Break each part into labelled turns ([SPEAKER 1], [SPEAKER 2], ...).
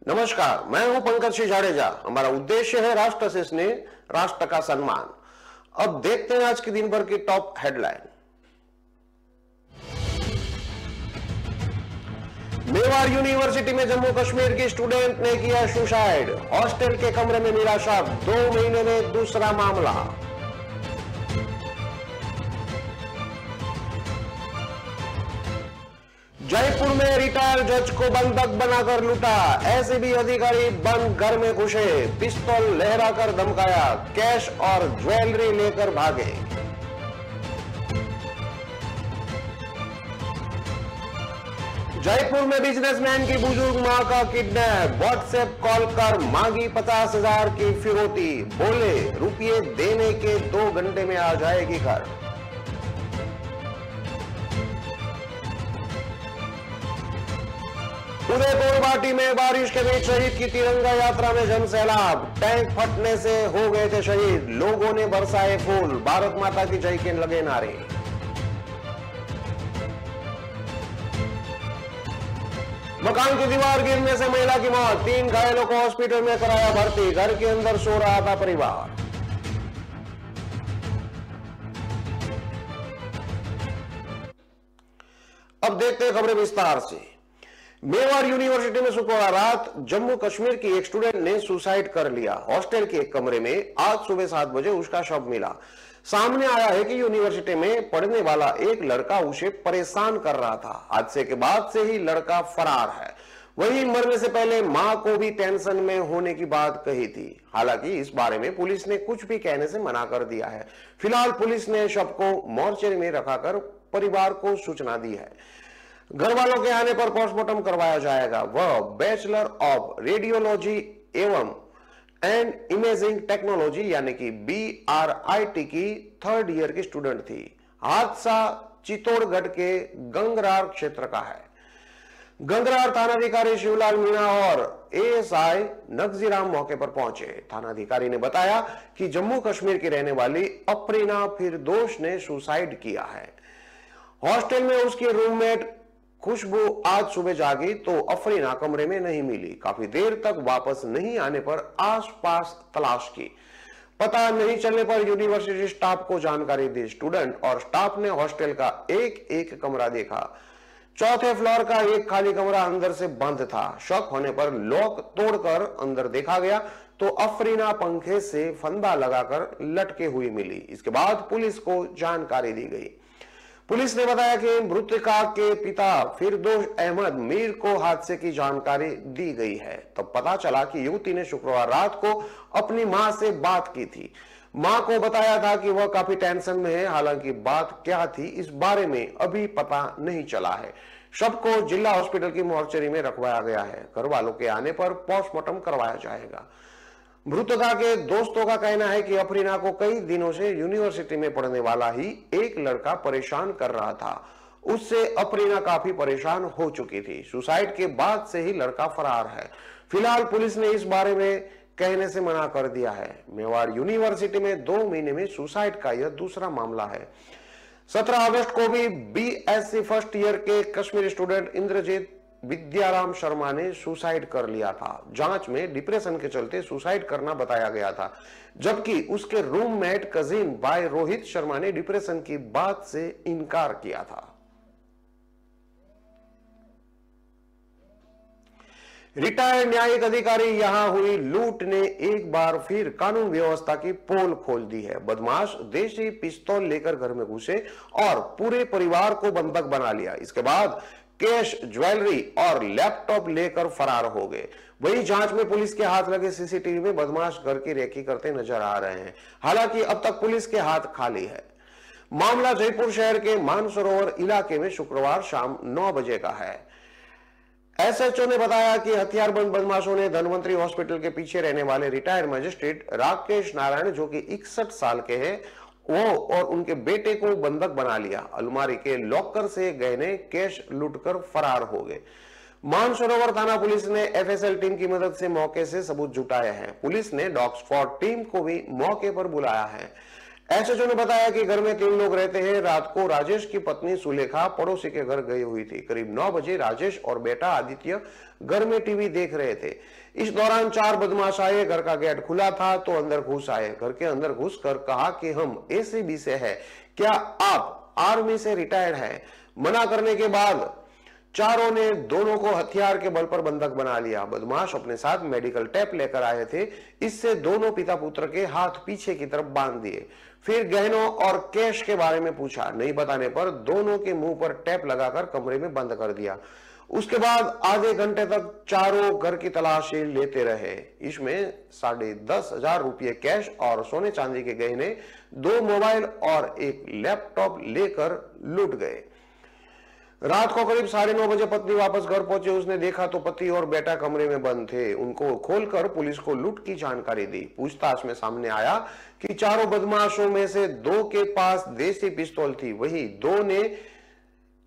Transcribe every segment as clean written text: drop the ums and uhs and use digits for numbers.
[SPEAKER 1] नमस्कार, मैं हूं पंकज सिंह जाडेजा। हमारा उद्देश्य है राष्ट्र से स्नेह, राष्ट्र का सम्मान। अब देखते हैं आज के दिन भर की टॉप हेडलाइन। मेवाड़ यूनिवर्सिटी में जम्मू कश्मीर की स्टूडेंट ने किया सुसाइड। हॉस्टल के कमरे में मिला शव। 2 महीने में दूसरा मामला। जयपुर में रिटायर्ड जज को बंधक बनाकर लूटा। एसीबी अधिकारी बंद घर में घुसे, पिस्तौल लहराकर धमकाया, कैश और ज्वेलरी लेकर भागे। जयपुर में बिजनेसमैन की बुजुर्ग मां का किडनैप। व्हाट्सएप कॉल कर मांगी 50,000 की फिरौती। बोले रुपये देने के 2 घंटे में आ जाएगी घर। उदयपुर घाटी में बारिश के बीच शहीद की तिरंगा यात्रा में जन सैलाब। टैंक फटने से हो गए थे शहीद। लोगों ने बरसाए फूल। भारत माता की जय के लगे नारे। मकान की दीवार गिरने से महिला की मौत। 3 घायलों को हॉस्पिटल में कराया भर्ती। घर के अंदर सो रहा था परिवार। अब देखते हैं खबरें विस्तार से। मेवाड़ यूनिवर्सिटी में शुक्रवार रात जम्मू कश्मीर की एक स्टूडेंट ने सुसाइड कर लिया। हॉस्टल के एक कमरे में आज सुबह 7 बजे उसका शव मिला। सामने आया है कि यूनिवर्सिटी में पढ़ने वाला एक लड़का उसे परेशान कर रहा था। हादसे के बाद से ही लड़का फरार है। वहीं मरने से पहले मां को भी टेंशन में होने की बात कही थी। हालांकि इस बारे में पुलिस ने कुछ भी कहने से मना कर दिया है। फिलहाल पुलिस ने शव को मोर्चरी में रखाकर परिवार को सूचना दी है। घर वालों के आने पर पोस्टमार्टम करवाया जाएगा। वह बैचलर ऑफ रेडियोलॉजी एवं एंड इमेजिंग टेक्नोलॉजी यानी कि BRIT की 3rd ईयर की स्टूडेंट थी। हादसा चित्तौड़गढ़ के गंगरार क्षेत्र का है। गंगरार थानाधिकारी शिवलाल मीणा और ASI नगजीराम मौके पर पहुंचे। थानाधिकारी ने बताया कि जम्मू कश्मीर की रहने वाली अफरीना फिरदौस ने सुसाइड किया है। हॉस्टल में उसकी रूममेट खुशबू आज सुबह जागी तो अफरीना कमरे में नहीं मिली। काफी देर तक वापस नहीं आने पर आसपास तलाश की। पता नहीं चलने पर यूनिवर्सिटी स्टाफ को जानकारी दी। स्टूडेंट और स्टाफ ने हॉस्टल का एक कमरा देखा। 4थे फ्लोर का एक खाली कमरा अंदर से बंद था। शक होने पर लॉक तोड़कर अंदर देखा गया तो अफरीना पंखे से फंदा लगाकर लटके हुई मिली। इसके बाद पुलिस को जानकारी दी गई। पुलिस ने बताया कि मृतका के पिता फिरदौस अहमद मीर को हादसे की जानकारी दी गई है। तब पता चला कि युवती ने शुक्रवार रात को अपनी मां से बात की थी। मां को बताया था कि वह काफी टेंशन में है। हालांकि बात क्या थी इस बारे में अभी पता नहीं चला है। शव को जिला हॉस्पिटल की मोर्चरी में रखवाया गया है। घर वालों के आने पर पोस्टमार्टम करवाया जाएगा। मृतका के दोस्तों का कहना है कि अफरीना को कई दिनों से यूनिवर्सिटी में पढ़ने वाला ही एक लड़का परेशान कर रहा था। उससे अफरीना काफी परेशान हो चुकी थी। सुसाइड के बाद से ही लड़का फरार है। फिलहाल पुलिस ने इस बारे में कहने से मना कर दिया है। मेवाड़ यूनिवर्सिटी में 2 महीने में सुसाइड का यह दूसरा मामला है। 17 अगस्त को भी BSc फर्स्ट ईयर के कश्मीरी स्टूडेंट इंद्रजीत विद्याराम शर्मा ने सुसाइड कर लिया था। जांच में डिप्रेशन के चलते सुसाइड करना बताया गया था, जबकि उसके रूममेट कजिन भाई रोहित शर्मा ने डिप्रेशन की बात से इनकार किया था। रिटायर्ड न्यायिक अधिकारी यहां हुई लूट ने एक बार फिर कानून व्यवस्था की पोल खोल दी है। बदमाश देशी पिस्तौल लेकर घर में घुसे और पूरे परिवार को बंधक बना लिया। इसके बाद कैश, ज्वेलरी और लैपटॉप लेकर फरार हो गए। वही जांच में पुलिस के हाथ लगे CCTV में बदमाश घर की रेकी करते नजर आ रहे हैं। हालांकि अब तक पुलिस के हाथ खाली है। मामला जयपुर शहर के मानसरोवर इलाके में शुक्रवार शाम 9 बजे का है। SHO ने बताया कि हथियारबंद बदमाशों ने धनवंतरी हॉस्पिटल के पीछे रहने वाले रिटायर्ड मजिस्ट्रेट राकेश नारायण, जो कि 61 साल के हैं, वो और उनके बेटे को बंधक बना लिया। अलमारी के लॉकर से गहने, कैश लूटकर फरार हो गए। मानसरोवर थाना पुलिस ने FSL टीम की मदद से मौके से सबूत जुटाए हैं। पुलिस ने डॉग स्क्वाड टीम को भी मौके पर बुलाया है। एसएचओ ने बताया कि घर में 3 लोग रहते हैं। रात को राजेश की पत्नी सुलेखा पड़ोसी के घर गई हुई थी। करीब 9 बजे राजेश और बेटा आदित्य घर में टीवी देख रहे थे। इस दौरान 4 बदमाश आए। घर का गेट खुला था तो अंदर घुस आए। घर के अंदर घुसकर कहा कि हम एसीबी से हैं, क्या आप आर्मी से रिटायर्ड हैं? मना करने के बाद चारों ने दोनों को हथियार के बल पर बंधक बना लिया। बदमाश अपने साथ मेडिकल टेप लेकर आए थे। इससे दोनों पिता पुत्र के हाथ पीछे की तरफ बांध दिए। फिर गहनों और कैश के बारे में पूछा। नहीं बताने पर दोनों के मुंह पर टेप लगाकर कमरे में बंद कर दिया। उसके बाद आधे घंटे तक चारों घर की तलाशी लेते रहे। इसमें 10,500 रुपये कैश और सोने चांदी के गहने, 2 मोबाइल और एक लैपटॉप लेकर लूट गए। रात को करीब 9:30 बजे पत्नी वापस घर पहुंची। उसने देखा तो पति और बेटा कमरे में बंद थे। उनको खोलकर पुलिस को लूट की जानकारी दी। पूछताछ में सामने आया कि चारों बदमाशों में से 2 के पास देसी पिस्तौल थी, वहीं 2 ने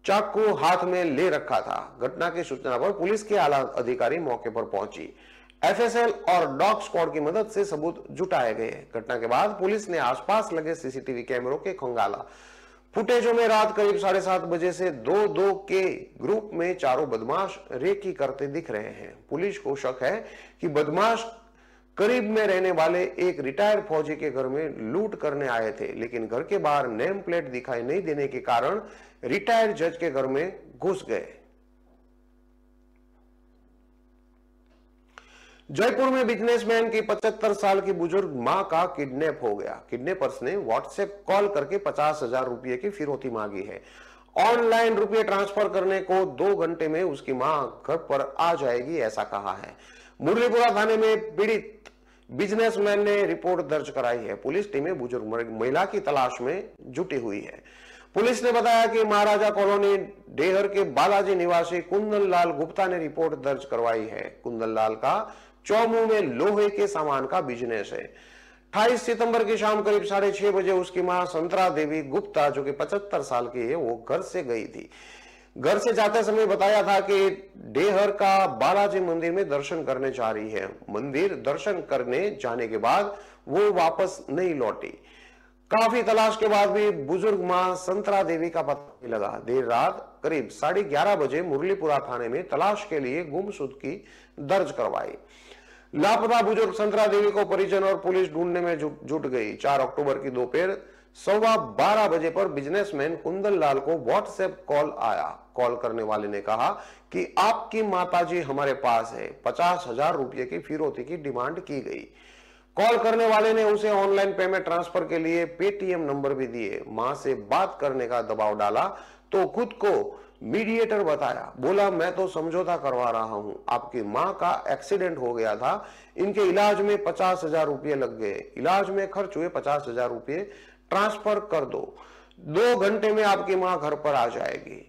[SPEAKER 1] चाकू हाथ में ले रखा था। घटना की सूचना पर पुलिस के आला अधिकारी मौके पर पहुंची। एफएसएल और डॉग स्क्वाड की मदद से सबूत जुटाए गए। घटना के बाद पुलिस ने आसपास लगे सीसीटीवी कैमरों के खंगाला। फुटेजों में रात करीब 7:30 बजे से 2-2 के ग्रुप में चारों बदमाश रेकी करते दिख रहे हैं। पुलिस को शक है कि बदमाश करीब में रहने वाले एक रिटायर्ड फौजी के घर में लूट करने आए थे, लेकिन घर के बाहर नेम प्लेट दिखाई नहीं देने के कारण रिटायर्ड जज के घर में घुस गए। जयपुर में बिजनेसमैन की 75 साल की बुजुर्ग मां का किडनैप हो गया। किडनैपर्स ने व्हाट्सएप कॉल करके 50,000 रुपए की फिरौती मांगी है। ऑनलाइन रुपए ट्रांसफर करने को 2 घंटे में उसकी मां घर पर आ जाएगी, ऐसा कहा है। मुरलीपुरा थाने में पीड़ित बिजनेसमैन ने रिपोर्ट दर्ज कराई है। पुलिस टीमें बुजुर्ग महिला की तलाश में जुटी हुई है। पुलिस ने बताया कि महाराजा कॉलोनी डेहर के बालाजी निवासी कुंदन लाल गुप्ता ने रिपोर्ट दर्ज करवाई है। कुंदन लाल का चौमू में लोहे के सामान का बिजनेस है। 28 सितंबर की शाम करीब 6:30 बजे उसकी मां संतरा देवी गुप्ता, जो कि 75 साल की है, वो घर से गई थी। घर से जाते समय बताया था कि डेहर का बालाजी मंदिर में दर्शन करने जा रही है। मंदिर दर्शन करने जाने के बाद वो वापस नहीं लौटी। काफी तलाश के बाद भी बुजुर्ग मां संतरा देवी का पता नहीं लगा। देर रात करीब 11:30 बजे मुरलीपुरा थाने में तलाश के लिए गुमशुदगी दर्ज करवाई। लापता बुजुर्ग संतरा देवी को परिजन और पुलिस ढूंढने में जुट गई। 4 अक्टूबर की दोपहर 12:15 बजे पर बिजनेसमैन कुंदन लाल को व्हाट्सएप कॉल आया। कॉल करने वाले ने कहा कि आपकी माताजी हमारे पास है, 50,000 रुपये की फिरौती की डिमांड की गई। कॉल करने वाले ने उसे ऑनलाइन पेमेंट ट्रांसफर के लिए पेटीएम नंबर भी दिए। मां से बात करने का दबाव डाला तो खुद को मीडिएटर बताया। बोला, मैं तो समझौता करवा रहा हूं, आपकी मां का एक्सीडेंट हो गया था, इनके इलाज में 50,000 रुपये लग गए, इलाज में खर्च हुए 50,000 रुपये ट्रांसफर कर दो, 2 घंटे में आपकी मां घर पर आ जाएगी।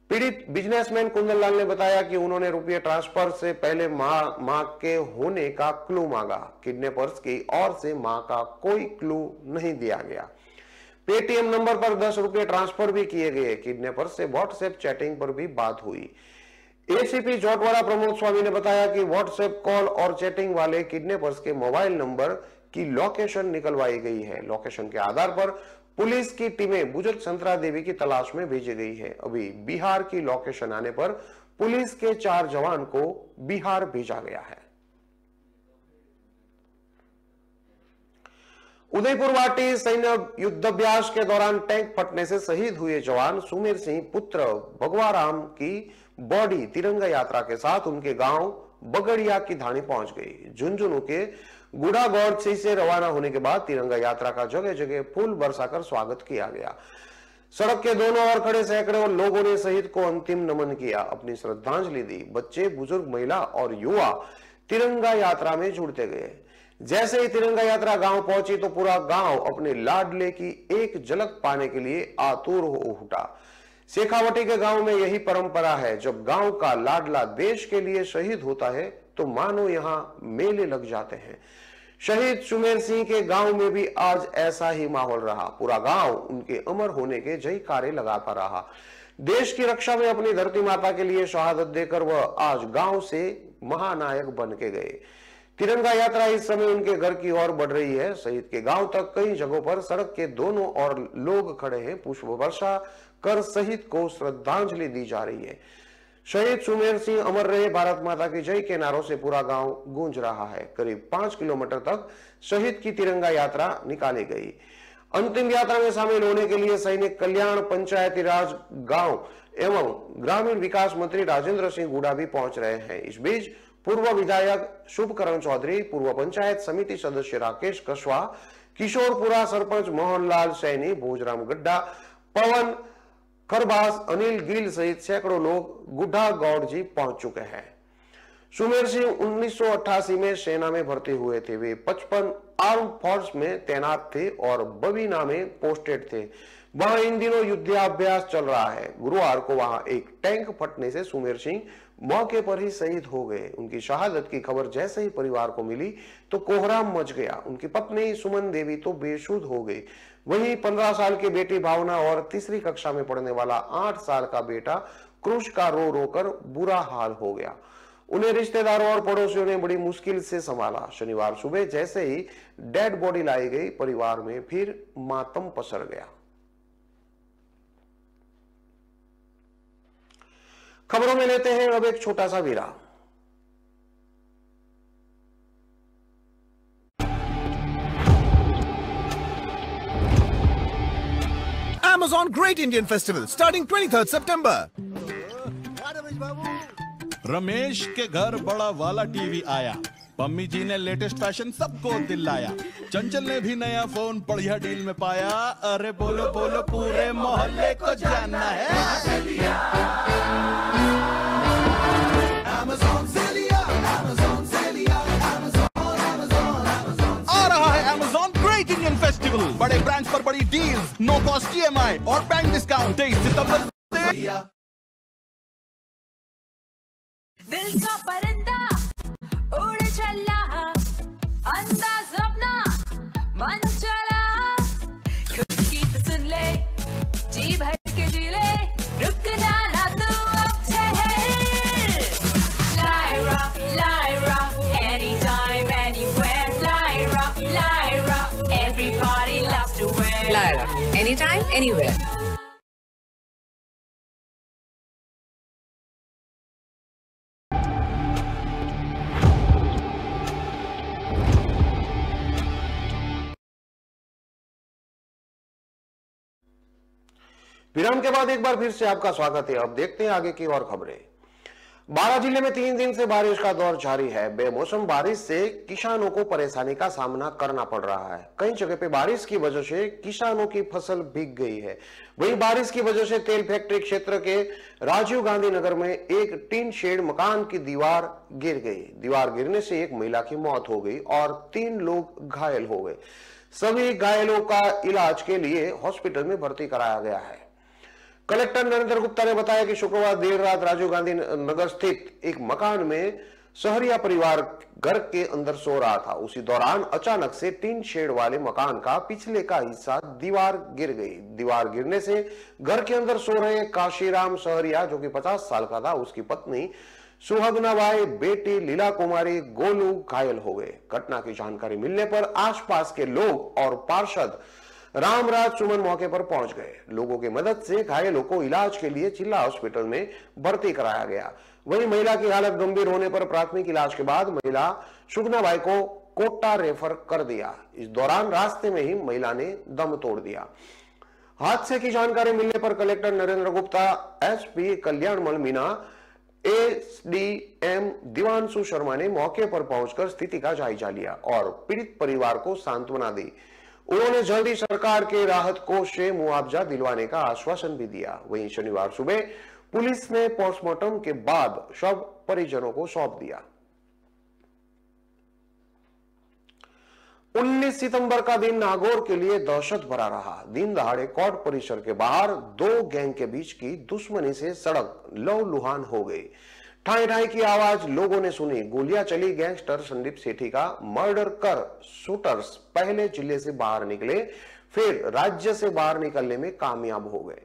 [SPEAKER 1] पीड़ित बिजनेसमैन कुंदन लाल ने बताया कि उन्होंने रुपये ट्रांसफर से पहले मां के होने का क्लू मांगा। किडनैपर्स की ओर से मां का कोई क्लू नहीं दिया गया। पेटीएम नंबर पर 10 रुपये ट्रांसफर भी किए गए। किडनैपर्स से व्हाट्सएप चैटिंग पर भी बात हुई। एसीपी जोटवाड़ा प्रमोद स्वामी ने बताया कि व्हाट्सएप कॉल और चैटिंग वाले किडनैपर्स के मोबाइल नंबर की लोकेशन निकलवाई गई है। लोकेशन के आधार पर पुलिस की टीमें बुजुर्ग संतरा देवी की तलाश में भेजी गई है। अभी बिहार की लोकेशन आने पर पुलिस के 4 जवान को बिहार भेजा गया है। उदयपुर वाटी सैन्य युद्धाभ्यास के दौरान टैंक फटने से शहीद हुए जवान सुमेर सिंह पुत्र भगवाराम की बॉडी तिरंगा यात्रा के साथ उनके गांव बगड़िया की धानी पहुंच गई। झुंझुनू के गुड़ागौड़ से रवाना होने के बाद तिरंगा यात्रा का जगह जगह फूल बरसाकर स्वागत किया गया। सड़क के दोनों ओर खड़े सैकड़ों लोगों ने शहीद को अंतिम नमन किया, अपनी श्रद्धांजलि दी। बच्चे, बुजुर्ग, महिला और युवा तिरंगा यात्रा में जुड़ते गए। जैसे ही तिरंगा यात्रा गांव पहुंची तो पूरा गांव अपने लाडले की एक झलक पाने के लिए आतुर हो उठा। शेखावटी के गांव में यही परंपरा है, जब गांव का लाडला देश के लिए शहीद होता है तो मानो यहां मेले लग जाते हैं। शहीद सुमेर सिंह के गांव में भी आज ऐसा ही माहौल रहा। पूरा गांव उनके अमर होने के जयकारे लगाता रहा। देश की रक्षा में अपनी धरती माता के लिए शहादत देकर वह आज गांव से महानायक बन के गए। तिरंगा यात्रा इस समय उनके घर की ओर बढ़ रही है। शहीद के गांव तक कई जगहों पर सड़क के दोनों ओर लोग खड़े हैं। पुष्प वर्षा कर शहीद को श्रद्धांजलि दी जा रही है। शहीद सुमेर सिंह अमर रहे, भारत माता की जय के नारों से पूरा गांव गूंज रहा है। करीब 5 किलोमीटर तक शहीद की तिरंगा यात्रा निकाली गई। अंतिम यात्रा में शामिल होने के लिए सैनिक कल्याण, पंचायती राज, गांव एवं ग्रामीण विकास मंत्री राजेंद्र सिंह गुड़ा भी पहुंच रहे हैं। इस बीच पूर्व विधायक शुभकरण चौधरी, पूर्व पंचायत समिति सदस्य राकेश कस्वा, किशोरपुरा सरपंच मोहनलाल सैनी, भोजराम गड्ढा, पवन खरबास, अनिल गिल सहित सैकड़ों लोग गुड्ढा गौड़ जी पहुंच चुके हैं। सुमेर सिंह 1988 में सेना में भर्ती हुए थे। वे 55 आर्म फोर्स में तैनात थे और बबीना में पोस्टेड थे। वहां इन दिनों युद्धाभ्यास चल रहा है। गुरुवार को वहां एक टैंक फटने से सुमेर सिंह मौके पर ही शहीद हो गए। उनकी शहादत की खबर जैसे ही परिवार को मिली तो कोहराम मच गया। उनकी पत्नी सुमन देवी तो बेसुध हो गई। वहीं 15 साल की बेटी भावना और तीसरी कक्षा में पढ़ने वाला 8 साल का बेटा क्रूश का रो रो कर बुरा हाल हो गया। उन्हें रिश्तेदारों और पड़ोसियों ने बड़ी मुश्किल से संभाला। शनिवार सुबह जैसे ही डेड बॉडी लाई गई, परिवार में फिर मातम पसर गया। खबरों में लेते हैं अब एक छोटा सा विराम।
[SPEAKER 2] Amazon Great Indian Festival starting 23rd September.
[SPEAKER 3] Ramesh के घर बड़ा वाला टीवी आया। पम्मी जी ने लेटेस्ट फैशन सबको दिलाया। चंचल ने भी नया फोन बढ़िया डील में पाया। अरे बोलो बोलो पूरे मोहल्ले को जानना है। Amazon से लिया, Amazon से लिया, Amazon। आ रहा है Amazon Great Indian Festival। बड़े ब्रांड्स पर बड़ी डील्स, नो कॉस्ट EMI और बैंक डिस्काउंट 23 सितंबर से।
[SPEAKER 4] दिल का परिंदा उड़ चला, अंदाज अपना मन चला, खुद की तो सुन ले, जी भर के जी ले, रुक जाना तू अब ठहर। Lyra, anytime, anywhere. Lyra, everybody loves to wear.
[SPEAKER 5] Lyra, anytime, anywhere.
[SPEAKER 1] विराम के बाद एक बार फिर से आपका स्वागत है। अब देखते हैं आगे की और खबरें। बारां जिले में 3 दिन से बारिश का दौर जारी है। बेमौसम बारिश से किसानों को परेशानी का सामना करना पड़ रहा है। कई जगह पे बारिश की वजह से किसानों की फसल भीग गई है। वहीं बारिश की वजह से तेल फैक्ट्री क्षेत्र के राजीव गांधी नगर में एक टीन शेड मकान की दीवार गिर गई। दीवार गिरने से एक महिला की मौत हो गई और 3 लोग घायल हो गए। सभी घायलों का इलाज के लिए हॉस्पिटल में भर्ती कराया गया है। कलेक्टर नरेंद्र गुप्ता ने बताया कि शुक्रवार देर रात राजीव गांधी नगर स्थित एक मकान में सहरिया परिवार घर के अंदर सो रहा था। उसी दौरान अचानक से टीन शेड वाले मकान का पिछले का हिस्सा दीवार गिर गई। दीवार गिरने से घर के अंदर सो रहे काशीराम सहरिया, जो कि 50 साल का था, उसकी पत्नी सुहागनाबाई, बेटी लीला कुमारी, गोलू घायल हो गए। घटना की जानकारी मिलने पर आसपास के लोग और पार्षद रामराज सुमन मौके पर पहुंच गए। लोगों की मदद से घायलों को इलाज के लिए जिला हॉस्पिटल में भर्ती कराया गया। वहीं महिला की हालत गंभीर होने पर प्राथमिक इलाज के बाद महिला सुगनाबाई को कोटा रेफर कर दिया। इस दौरान रास्ते में ही महिला ने दम तोड़ दिया। हादसे की जानकारी मिलने पर collector Narendra Gupta, SP Kalyanmal Meena, SDM Divanshu Sharma ने मौके पर पहुंचकर स्थिति का जायजा लिया और पीड़ित परिवार को सांत्वना दी। उन्होंने जल्दी सरकार के राहत कोष से मुआवजा दिलवाने का आश्वासन भी दिया। वहीं शनिवार सुबह पुलिस ने पोस्टमार्टम के बाद शव परिजनों को सौंप दिया। 19 सितंबर का दिन नागौर के लिए दहशत भरा रहा। दिन दहाड़े कोर्ट परिसर के बाहर 2 गैंग के बीच की दुश्मनी से सड़क लहूलुहान हो गई। ठाई ठाई की आवाज लोगों ने सुनी। गोलियां चली। गैंगस्टर संदीप सेठी का मर्डर कर शूटर्स पहले जिले से बाहर निकले, फिर राज्य से बाहर निकलने में कामयाब हो गए।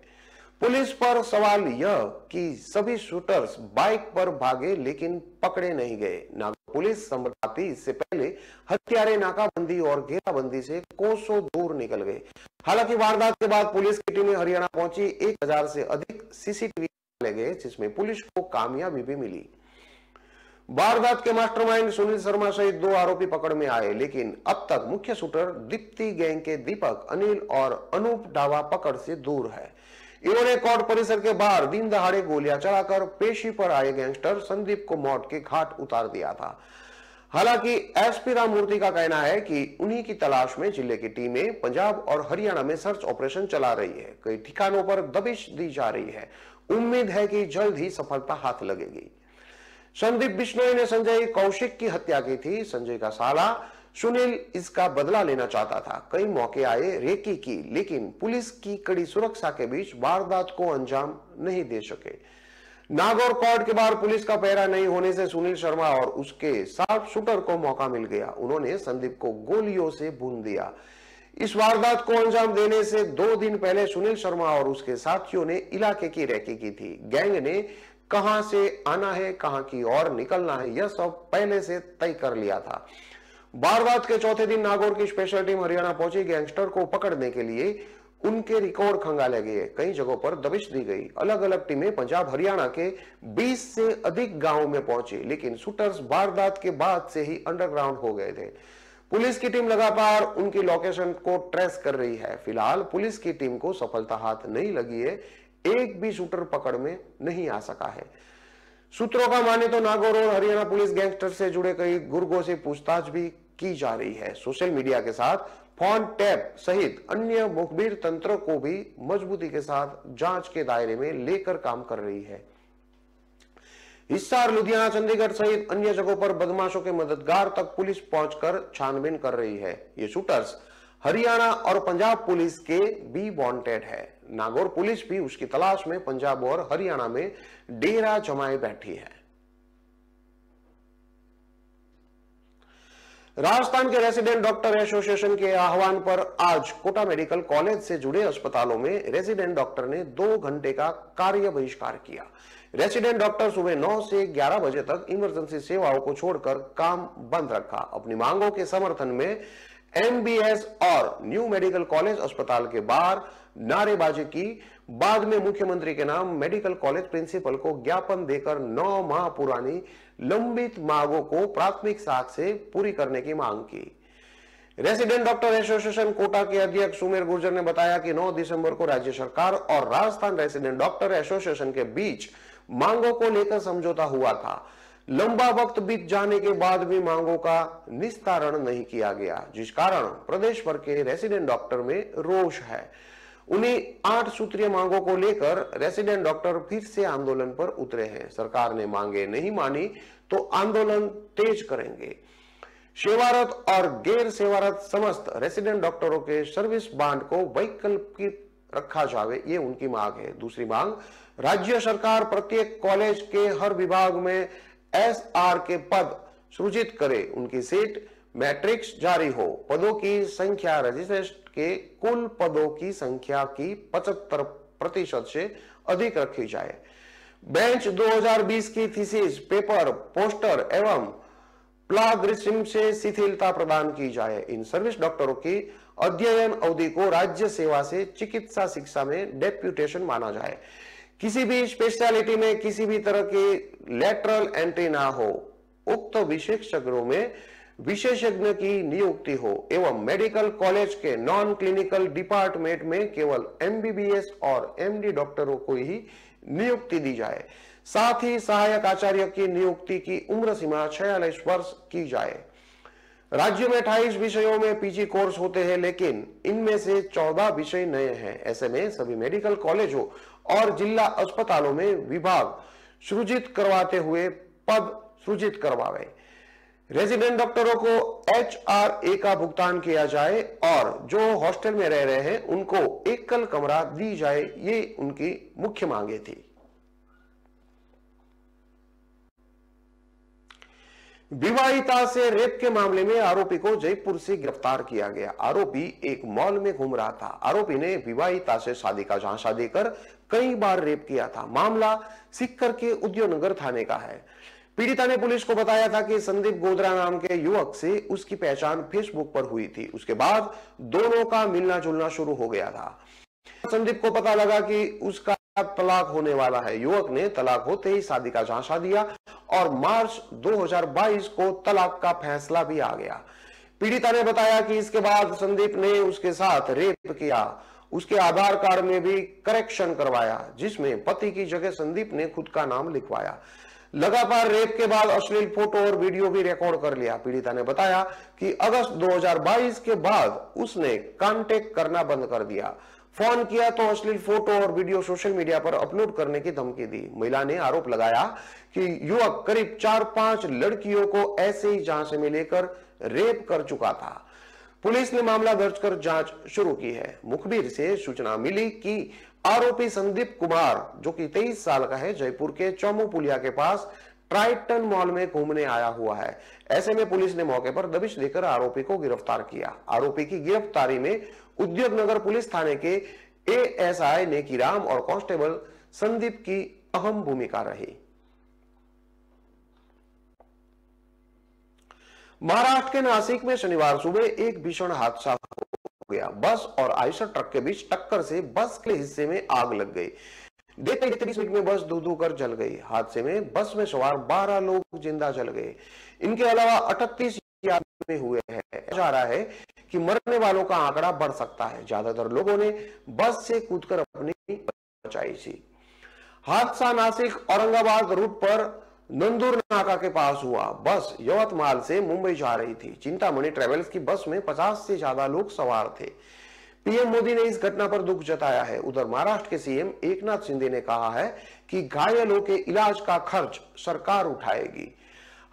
[SPEAKER 1] पुलिस पर सवाल यह कि सभी शूटर्स बाइक पर भागे लेकिन पकड़े नहीं गए। नागौर पुलिस संभलाती इससे पहले हत्यारे नाकाबंदी और घेराबंदी से कोसों दूर निकल गए। हालांकि वारदात के बाद पुलिस की टीमें हरियाणा पहुंची। 1000 से अधिक सीसीटीवी ले गए, जिसमें पुलिस को कामयाबी भी मिली। वारदात के मास्टरमाइंड सुनील शर्मा सहित 2 आरोपी पकड़ में आए, लेकिन अब तक मुख्य शूटर दीप्ति गैंग के दीपक, अनिल और अनूप डावा पकड़ से दूर है। इन्होंने कोर्ट परिसर के बाहर दिन दहाड़े गोलियां चलाकर पेशी पर आए गैंगस्टर संदीप को मौत के घाट उतार दिया था। हालांकि एसपी राममूर्ति का कहना है कि उन्हीं की तलाश में जिले की टीमें पंजाब और हरियाणा में सर्च ऑपरेशन चला रही है। कई ठिकानों पर दबिश दी जा रही है। उम्मीद है कि जल्द ही सफलता हाथ लगेगी। संदीप बिश्नोई ने संजय कौशिक की हत्या की थी। संजय का साला सुनील इसका बदला लेना चाहता था। कई मौके आए रेकी की, लेकिन पुलिस की कड़ी सुरक्षा के बीच वारदात को अंजाम नहीं दे सके। नागौर कोर्ट के बाहर पुलिस का पहरा नहीं होने से सुनील शर्मा और उसके शार्प शूटर को मौका मिल गया। उन्होंने संदीप को गोलियों से भून दिया। इस वारदात को अंजाम देने से 2 दिन पहले सुनील शर्मा और उसके साथियों ने इलाके की रेकी की थी। गैंग ने कहां से आना है, कहां की ओर निकलना है, यह सब पहले से तय कर लिया था। वारदात के चौथे दिन नागौर की स्पेशल टीम हरियाणा पहुंची। गैंगस्टर को पकड़ने के लिए उनके रिकॉर्ड खंगाले गए। कई जगहों पर दबिश दी गई। अलग अलग टीमें पंजाब हरियाणा के 20 से अधिक गांवों में पहुंची, लेकिन शूटर्स वारदात के बाद से ही अंडरग्राउंड हो गए थे। पुलिस की टीम लगातार उनकी लोकेशन को ट्रेस कर रही है। फिलहाल पुलिस की टीम को सफलता हाथ नहीं लगी है। एक भी शूटर पकड़ में नहीं आ सका है। सूत्रों का माने तो नागौर और हरियाणा पुलिस गैंगस्टर से जुड़े कई गुर्गों से पूछताछ भी की जा रही है। सोशल मीडिया के साथ फोन टैप सहित अन्य मुखबिर तंत्रों को भी मजबूती के साथ जांच के दायरे में लेकर काम कर रही है। हिसार, लुधियाना, चंडीगढ़ सहित अन्य जगहों पर बदमाशों के मददगार तक पुलिस पहुंचकर छानबीन कर रही है। ये शूटर्स हरियाणा और पंजाब पुलिस के भी वांटेड है। नागौर पुलिस भी उसकी तलाश में पंजाब और हरियाणा में डेरा जमाए बैठी है। राजस्थान के रेसिडेंट डॉक्टर एसोसिएशन के आह्वान पर आज कोटा मेडिकल कॉलेज से जुड़े अस्पतालों में रेसिडेंट डॉक्टर ने 2 घंटे का कार्य बहिष्कार किया। रेसिडेंट डॉक्टर सुबह 9 से 11 बजे तक इमरजेंसी सेवाओं को छोड़कर काम बंद रखा। अपनी मांगों के समर्थन में एमबीएस और न्यू मेडिकल कॉलेज अस्पताल के बाहर नारेबाजी की। बाद में मुख्यमंत्री के नाम मेडिकल कॉलेज प्रिंसिपल को ज्ञापन देकर 9 माह पुरानी लंबित मांगों को प्राथमिक साख से पूरी करने की मांग की। रेसिडेंट डॉक्टर एसोसिएशन कोटा के अध्यक्ष सुमेर गुर्जर ने बताया कि 9 दिसंबर को राज्य सरकार और राजस्थान रेसिडेंट डॉक्टर एसोसिएशन के बीच मांगों को लेकर समझौता हुआ था। लंबा वक्त बीत जाने के बाद भी मांगों का निस्तारण नहीं किया गया, जिस कारण प्रदेश भर के रेसिडेंट डॉक्टर में रोष है। उन्हीं 8 सूत्रीय मांगों को लेकर रेसिडेंट डॉक्टर फिर से आंदोलन पर उतरे हैं। सरकार ने मांगे नहीं मानी तो आंदोलन तेज करेंगे। सेवारत और गैर सेवारत समस्त रेसिडेंट डॉक्टरों के सर्विस बांड को वैकल्पिक रखा जावे, ये उनकी मांग है। दूसरी मांग, राज्य सरकार प्रत्येक कॉलेज के हर विभाग में एसआर के पद सृजित करे। उनकी सीट मैट्रिक्स जारी हो। पदों की संख्या रजिस्ट्रेशन के कुल पदों की संख्या की 75% से अधिक रखी जाए। बेंच 2020 की थीसिस, पेपर, पोस्टर एवं प्लागियरिज्म से शिथिलता प्रदान की जाए। इन सर्विस डॉक्टरों की अध्ययन अवधि को राज्य सेवा से चिकित्सा शिक्षा में डेप्यूटेशन माना जाए। किसी भी स्पेशलिटी में किसी भी तरह की लेटरल एंट्री ना हो। उक्त विशेषज्ञों में विशेषज्ञ की नियुक्ति हो एवं मेडिकल कॉलेज के नॉन क्लिनिकल डिपार्टमेंट में केवल एमबीबीएस और एमडी डॉक्टरों को ही नियुक्ति दी जाए। साथ ही सहायक आचार्य की नियुक्ति की उम्र सीमा 46 वर्ष की जाए। राज्य में 28 विषयों में पीजी कोर्स होते हैं, लेकिन इनमें से 14 विषय नए हैं। ऐसे में सभी मेडिकल कॉलेजों और जिला अस्पतालों में विभाग सृजित करवाते हुए पद सृजित करवावे। रेजिडेंट डॉक्टरों को HRA का भुगतान किया जाए और जो हॉस्टल में रह रहे हैं उनको एकल कमरा दी जाए, ये उनकी मुख्य मांगे थी। विवाहिता से रेप के मामले में आरोपी को जयपुर से गिरफ्तार किया गया। आरोपी एक मॉल में घूम रहा था। आरोपी ने विवाहिता से शादी का झांसा देकर कई बार रेप किया था। मामला सीकर के उद्योगनगर थाने का है। पीड़िता ने पुलिस को बताया था कि संदीप गोदरा नाम के युवक से उसकी पहचान फेसबुक पर हुई थी। उसके बाद दोनों का मिलना जुलना शुरू हो गया था। संदीप को पता लगा कि उसका तलाक होने वाला है। युवक ने तलाक होते ही शादी का झांसा दिया और मार्च 2022 को तलाक का फैसला भी आ गया। पीड़िता ने बताया कि इसके बाद संदीप ने उसके साथ रेप किया। उसके आधार कार्ड में भी करेक्शन करवाया, जिसमें पति की जगह संदीप ने खुद का नाम लिखवाया। लगातार रेप के बाद अश्लील फोटो और वीडियो भी रिकॉर्ड कर लिया। पीड़िता ने बताया कि अगस्त 2022 के बाद उसने कांटेक्ट करना बंद कर दिया। फोन किया तो अश्लील फोटो और वीडियो सोशल मीडिया पर अपलोड करने की धमकी दी। महिला ने आरोप लगाया कि युवक करीब 4-5 लड़कियों को ऐसे ही झांसे में लेकर रेप कर चुका था। पुलिस ने मामला दर्ज कर जांच शुरू की है। मुखबिर से सूचना मिली कि आरोपी संदीप कुमार, जो कि 23 साल का है, जयपुर के चौमू पुलिया के पास ट्राइटन मॉल में घूमने आया हुआ है। ऐसे में पुलिस ने मौके पर दबिश देकर आरोपी को गिरफ्तार किया। आरोपी की गिरफ्तारी में उद्योग नगर पुलिस थाने के एएसआई नेकीराम और कांस्टेबल संदीप की अहम भूमिका रही। महाराष्ट्र के नासिक में शनिवार सुबह एक भीषण हादसा हो गया। बस और आयशर ट्रक के बीच टक्कर से बस के हिस्से में आग लग गई। देखते 30 मिनट में बस धू कर जल गई। हादसे में बस में सवार 12 लोग जिंदा जल गए। इनके अलावा 38 में हुए हैं। जा रहा है कि मरने वालों का आंकड़ा बढ़ सकता है। ज्यादातर लोगों ने बस से कूदकर अपनी बचाई थी। हादसा नासिक औरंगाबाद रूट पर नंदूर नाका के पास हुआ। बस यवतमाल से मुंबई जा रही थी। चिंतामणि ट्रेवल्स की बस में 50 से ज्यादा लोग सवार थे। पीएम मोदी ने इस घटना पर दुख जताया है। उधर महाराष्ट्र के सीएम एकनाथ शिंदे ने कहा है कि घायलों के इलाज का खर्च सरकार उठाएगी।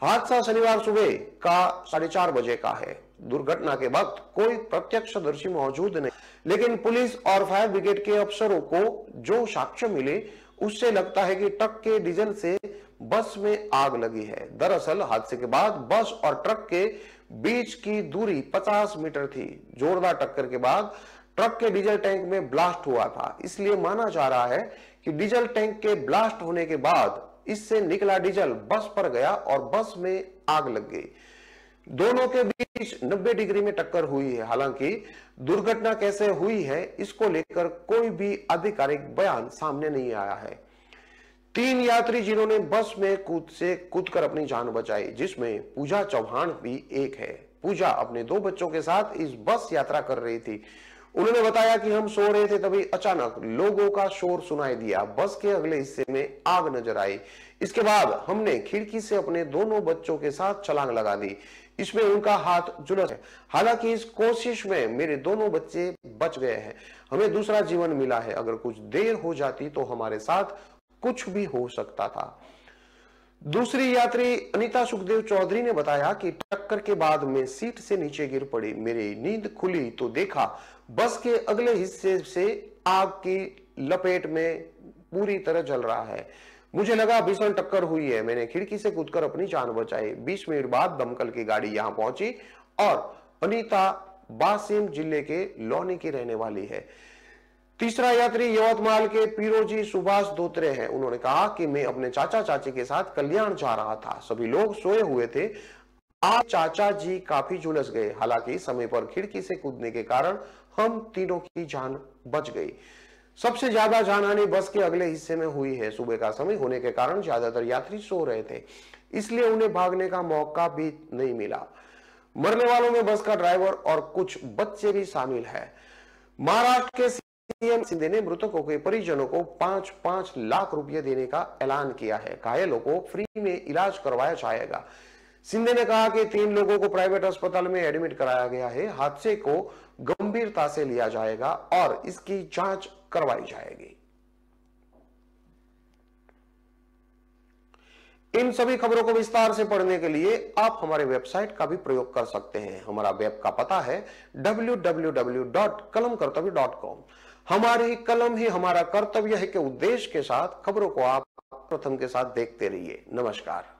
[SPEAKER 1] हादसा शनिवार सुबह का 4:30 बजे का है। दुर्घटना के वक्त कोई प्रत्यक्षदर्शी मौजूद नहीं, लेकिन पुलिस और फायर ब्रिगेड के अफसरों को जो साक्ष्य मिले उससे लगता है कि ट्रक के डीजल से बस में आग लगी है। दरअसल हादसे के बाद बस और ट्रक के बीच की दूरी 50 मीटर थी। जोरदार टक्कर के बाद ट्रक के डीजल टैंक में ब्लास्ट हुआ था। इसलिए माना जा रहा है कि डीजल टैंक के ब्लास्ट होने के बाद इससे निकला डीजल बस पर गया और बस में आग लग गई। दोनों के बीच 90 डिग्री में टक्कर हुई है। हालांकि दुर्घटना कैसे हुई है इसको लेकर कोई भी आधिकारिक बयान सामने नहीं आया है। 3 यात्री जिन्होंने बस में कूदकर अपनी जान बचाई, जिसमें पूजा चौहान भी एक है। पूजा अपने 2 बच्चों के साथ इस बस यात्रा कर रही थी। उन्होंने बताया कि हम सो रहे थे, तभी अचानक लोगों का शोर सुनाई दिया। बस के अगले हिस्से में आग नजर आई। इसके बाद हमने खिड़की से अपने दोनों बच्चों के साथ छलांग लगा दी। इसमें उनका हाथ झुलस है। हालांकि इस कोशिश में मेरे दोनों बच्चे बच गए हैं। हमें दूसरा जीवन मिला है। अगर कुछ देर हो जाती तो हमारे साथ कुछ भी हो सकता था। दूसरी यात्री अनीता सुखदेव चौधरी ने बताया कि टक्कर के बाद मैं सीट से नीचे गिर पड़ी। मेरी नींद खुली तो देखा बस के अगले हिस्से से आग की लपेट में पूरी तरह जल रहा है। मुझे लगा भीषण टक्कर हुई है। मैंने खिड़की से कूदकर अपनी जान बचाई। 20 मिनट बाद दमकल की गाड़ी यहां पहुंची और अनीता बासिम जिले के लौनी की रहने वाली है। तीसरा यात्री यवतमाल के पीरोजी सुभाष धोत्रे हैं। उन्होंने कहा कि मैं अपने चाचा चाची के साथ कल्याण जा रहा था। सभी लोग सोए हुए थे। आज चाचा जी काफी झुलस गए। हालांकि समय पर खिड़की से कूदने के कारण हम तीनों की जान बच गई। सबसे ज्यादा जानहानि बस के अगले हिस्से में हुई है। सुबह का समय होने के कारण ज्यादातर यात्री सो रहे थे, इसलिए उन्हें भागने का मौका भी नहीं मिला। मरने वालों में बस का ड्राइवर और कुछ बच्चे भी शामिल है। महाराष्ट्र के सीएम शिंदे ने मृतकों के परिजनों को 5-5 लाख रुपए देने का ऐलान किया है। घायलों को फ्री में इलाज करवाया जाएगा। शिंदे ने कहा कि 3 लोगों को प्राइवेट अस्पताल में एडमिट कराया गया है। हादसे को गंभीरता से लिया जाएगा और इसकी जांच करवाई जाएगी। इन सभी खबरों को विस्तार से पढ़ने के लिए आप हमारे वेबसाइट का भी प्रयोग कर सकते हैं। हमारा वेब का पता है www.kalamkartavya.com। हमारी कलम ही हमारा कर्तव्य है के उद्देश्य के साथ खबरों को आप प्रथम के साथ देखते रहिए। नमस्कार।